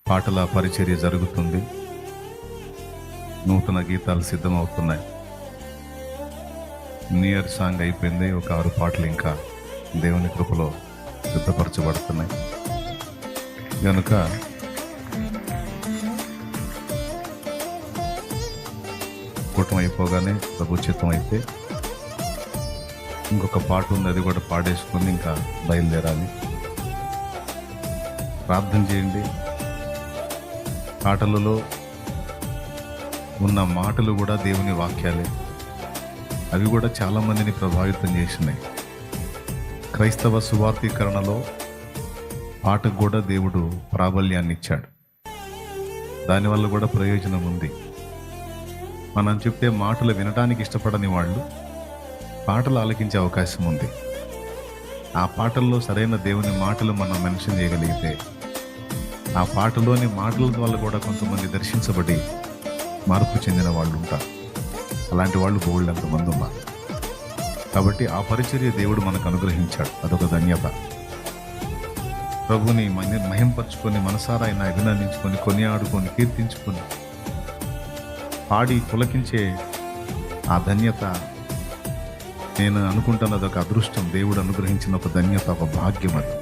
పాటల పరిచర్య జరుగుతుంది. నూతన గీతాలు సిద్ధమవుతున్నాయి. నియర్ సాంగ్ అయిపోయింది. ఒక 6 పాటలు ఇంకా దేవుని కృపలో సిద్ధపరచబడుతున్నాయి. కనుక కూటం అయిపోగానే ప్రభు చిత్తం అయితే ఇంకొక పాట ఉంది, అది కూడా పాడేసుకొని ఇంకా బయలుదేరాలి. ప్రార్థన చేయండి. పాటలలో ఉన్న మాటలు కూడా దేవుని వాక్యాలే. అవి కూడా చాలామందిని ప్రభావితం చేసినాయి. క్రైస్తవ సువార్తీకరణలో పాటకు కూడా దేవుడు ప్రాబల్యాన్ని ఇచ్చాడు. దానివల్ల కూడా ప్రయోజనం ఉంది. మనం చెప్తే మాటలు వినడానికి ఇష్టపడని వాళ్ళు పాటలు ఆలకించే అవకాశం ఉంది. ఆ పాటల్లో సరైన దేవుని మాటలు మనం మెన్షన్ చేయగలిగితే ఆ పాటలోని మాటల వల్ల కూడా కొంతమంది దర్శించబడి మార్పు చెందిన వాళ్ళు ఉంటారు. అలాంటి వాళ్ళు బోల్డ్ ఎంతమంది ఉన్నారు. కాబట్టి ఆ పరిచర్య దేవుడు మనకు అనుగ్రహించాడు. అదొక ధన్యత. ప్రభుని మహింపరచుకొని మనసారా ఆయన అభినందించుకొని కొనియాడుకొని కీర్తించుకొని పాడి పులకించే ఆ ధన్యత నేను అనుకుంటున్నది ఒక అదృష్టం. దేవుడు అనుగ్రహించిన ఒక ధన్యత, ఒక భాగ్యం అది.